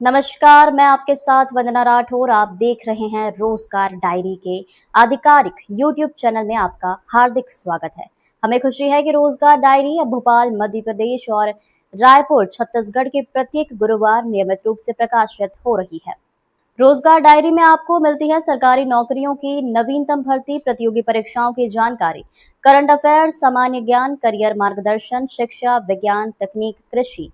नमस्कार, मैं आपके साथ वंदना राठौर। आप देख रहे हैं रोजगार डायरी के आधिकारिक यूट्यूब चैनल में आपका हार्दिक स्वागत है। हमें खुशी है कि रोजगार डायरी अब भोपाल मध्य प्रदेश और रायपुर छत्तीसगढ़ के प्रत्येक गुरुवार नियमित रूप से प्रकाशित हो रही है। रोजगार डायरी में आपको मिलती है सरकारी नौकरियों की नवीनतम भर्ती, प्रतियोगी परीक्षाओं की जानकारी, करंट अफेयर, सामान्य ज्ञान, करियर मार्गदर्शन, शिक्षा, विज्ञान, तकनीक, कृषि।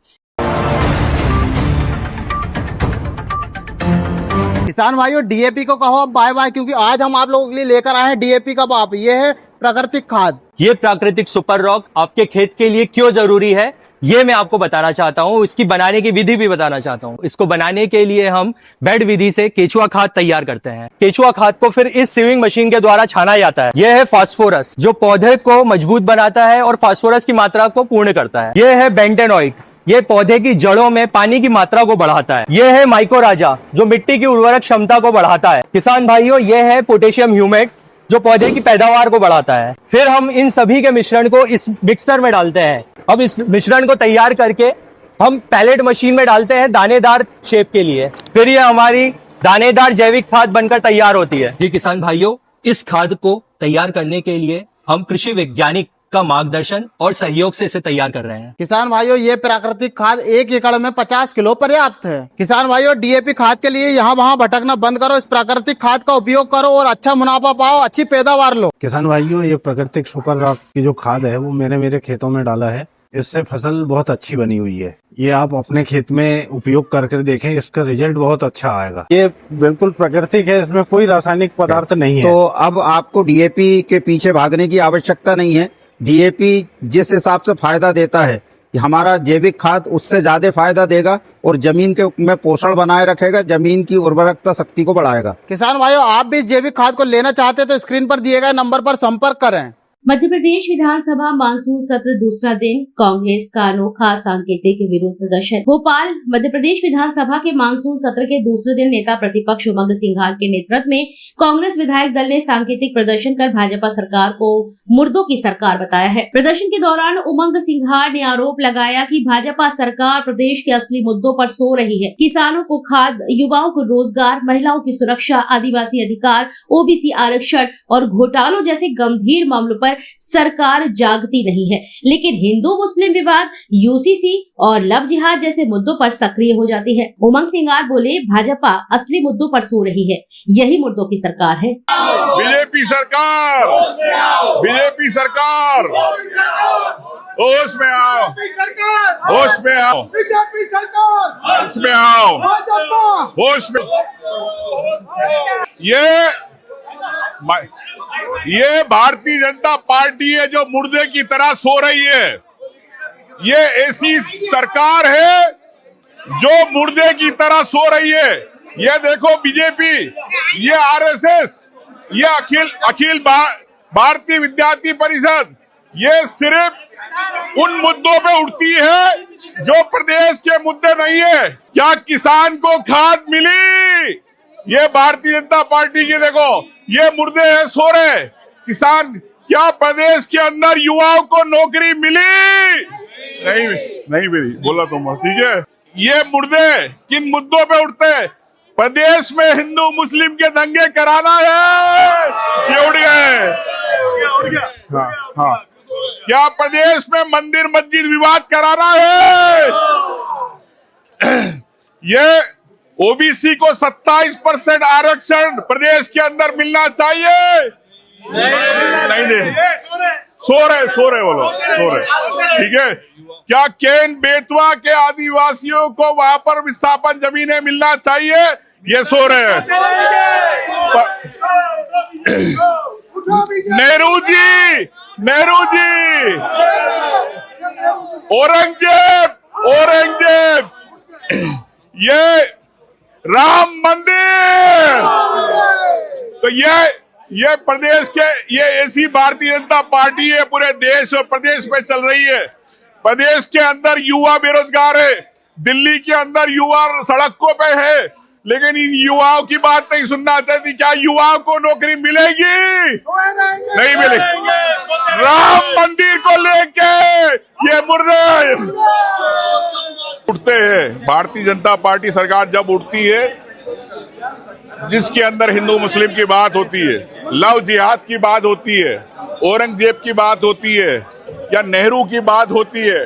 किसान भाइयों, डीएपी को कहो अब बाय बाय, क्योंकि आज हम आप लोगों के लिए लेकर आए हैं डीएपी का बाप। ये है प्राकृतिक खाद। ये प्राकृतिक सुपर रॉक आपके खेत के लिए क्यों जरूरी है, ये मैं आपको बताना चाहता हूँ। इसकी बनाने की विधि भी बताना चाहता हूँ। इसको बनाने के लिए हम बेड विधि से केचुआ खाद तैयार करते हैं। केचुआ खाद को फिर इस सीविंग मशीन के द्वारा छाना जाता है। यह है फास्फोरस, जो पौधे को मजबूत बनाता है और फास्फोरस की मात्रा को पूर्ण करता है। यह है बेंटेनॉइट, ये पौधे की जड़ों में पानी की मात्रा को बढ़ाता है। यह है माइकोराजा, जो मिट्टी की उर्वरक क्षमता को बढ़ाता है। किसान भाइयों, यह है पोटेशियम ह्यूमेट, जो पौधे की पैदावार को बढ़ाता है। फिर हम इन सभी के मिश्रण को इस मिक्सर में डालते हैं। अब इस मिश्रण को तैयार करके हम पैलेट मशीन में डालते हैं दानेदार शेप के लिए। फिर ये हमारी दानेदार जैविक खाद बनकर तैयार होती है। जी किसान भाइयों, इस खाद को तैयार करने के लिए हम कृषि वैज्ञानिक का मार्गदर्शन और सहयोग से इसे तैयार कर रहे हैं। किसान भाइयों, ये प्राकृतिक खाद 1 एकड़ में 50 किलो पर्याप्त है। किसान भाइयों, डीएपी खाद के लिए यहाँ वहाँ भटकना बंद करो, इस प्राकृतिक खाद का उपयोग करो और अच्छा मुनाफा पाओ, अच्छी पैदावार लो। किसान भाइयों, ये प्राकृतिक सुपर रॉक की जो खाद है वो मैंने मेरे खेतों में डाला है। इससे फसल बहुत अच्छी बनी हुई है। ये आप अपने खेत में उपयोग करके देखें, इसका रिजल्ट बहुत अच्छा आएगा। ये बिल्कुल प्राकृतिक है, इसमें कोई रासायनिक पदार्थ नहीं है। तो अब आपको डीएपी के पीछे भागने की आवश्यकता नहीं है। डीएपी जिस हिसाब से फायदा देता है, हमारा जैविक खाद उससे ज्यादा फायदा देगा और जमीन के में पोषण बनाए रखेगा, जमीन की उर्वरकता शक्ति को बढ़ाएगा। किसान भाइयों, आप भी जैविक खाद को लेना चाहते हैं तो स्क्रीन पर दिए गए नंबर पर संपर्क करें। मध्य प्रदेश विधानसभा मानसून सत्र दूसरा दिन, कांग्रेस का अनोखा सांकेतिक विरोध प्रदर्शन। भोपाल मध्य प्रदेश विधानसभा के मानसून सत्र के दूसरे दिन नेता प्रतिपक्ष उमंग सिंघार के नेतृत्व में कांग्रेस विधायक दल ने सांकेतिक प्रदर्शन कर भाजपा सरकार को मुर्दों की सरकार बताया है। प्रदर्शन के दौरान उमंग सिंघार ने आरोप लगाया कि भाजपा सरकार प्रदेश के असली मुद्दों पर सो रही है। किसानों को खाद, युवाओं को रोजगार, महिलाओं की सुरक्षा, आदिवासी अधिकार, ओबीसी आरक्षण और घोटालों जैसे गंभीर मामलों पर सरकार जागती नहीं है, लेकिन हिंदू मुस्लिम विवाद, यूसीसी और लव जिहाद जैसे मुद्दों पर सक्रिय हो जाती है। उमंग सिंघार बोले, भाजपा असली मुद्दों पर सो रही है, यही मुद्दों की सरकार है। बीजेपी सरकार, बीजेपी सरकार, होश में आओ, होश में आओ, बीजेपी सरकार, होश में आओ, होश में। ये भारतीय जनता पार्टी है जो मुर्दे की तरह सो रही है। ये ऐसी सरकार है जो मुर्दे की तरह सो रही है। ये देखो बीजेपी, ये आरएसएस, ये अखिल भारतीय विद्यार्थी परिषद, ये सिर्फ उन मुद्दों पे उठती है जो प्रदेश के मुद्दे नहीं है। क्या किसान को खाद मिली? ये भारतीय जनता पार्टी की देखो, ये मुर्दे हैं, सो रहे। किसान, क्या प्रदेश के अंदर युवाओं को नौकरी मिली? नहीं मिली, बोला तो मैं, ठीक है। ये मुर्दे किन मुद्दों पे उठते हैं? प्रदेश में हिंदू मुस्लिम के दंगे कराना है, ये उड़ गए। हाँ। क्या प्रदेश में मंदिर मस्जिद विवाद कराना है? ये ओबीसी को 27% आरक्षण प्रदेश के अंदर मिलना चाहिए। नहीं दे, सो रहे बोलो, सो रहे, ठीक है। क्या केन बेतवा के आदिवासियों को वहां पर विस्थापन जमीनें मिलना चाहिए? ये सो रहे हैं। नेहरू जी, औरंगजेब, ये राम मंदिर। तो ये प्रदेश के, ये ऐसी भारतीय जनता पार्टी है पूरे देश और प्रदेश में चल रही है। प्रदेश के अंदर युवा बेरोजगार है, दिल्ली के अंदर युवा सड़कों पे है, लेकिन इन युवाओं की बात नहीं सुनना चाहती। क्या युवाओं को नौकरी मिलेगी? नहीं मिलेगी। राम मंदिर को लेके ये मुर्दे उठते हैं, भारतीय जनता पार्टी सरकार जब उठती है, जिसके अंदर हिंदू मुस्लिम की बात होती है, लव जिहाद की बात होती है, औरंगजेब की बात होती है या नेहरू की बात होती है,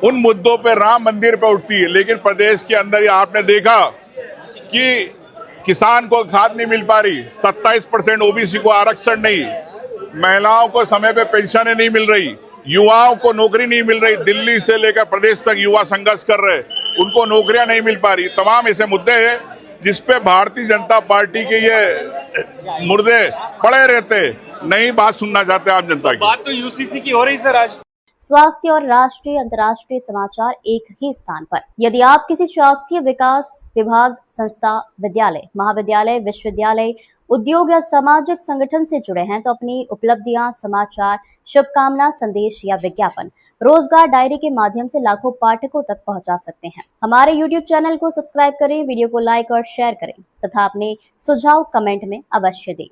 उन मुद्दों पे राम मंदिर पे उठती है। लेकिन प्रदेश के अंदर ये आपने देखा कि किसान को खाद नहीं मिल पा रही, 27% ओबीसी को आरक्षण नहीं, महिलाओं को समय पे पेंशन नहीं मिल रही, युवाओं को नौकरी नहीं मिल रही, दिल्ली से लेकर प्रदेश तक युवा संघर्ष कर रहे, उनको नौकरियां नहीं मिल पा रही। तमाम ऐसे मुद्दे हैं जिसपे भारतीय जनता पार्टी के ये मुर्दे पड़े रहते, नहीं बात सुनना चाहते आम जनता की। बात तो यूसीसी की हो रही सर आज। स्वास्थ्य और राष्ट्रीय अंतर्राष्ट्रीय समाचार एक ही स्थान पर। यदि आप किसी शासकीय विकास विभाग, संस्था, विद्यालय, महाविद्यालय, विश्वविद्यालय, उद्योग या सामाजिक संगठन से जुड़े हैं तो अपनी उपलब्धियां, समाचार, शुभकामना, संदेश या विज्ञापन रोजगार डायरी के माध्यम से लाखों पाठकों तक पहुंचा सकते हैं। हमारे YouTube चैनल को सब्सक्राइब करें, वीडियो को लाइक और शेयर करें तथा अपने सुझाव कमेंट में अवश्य दें।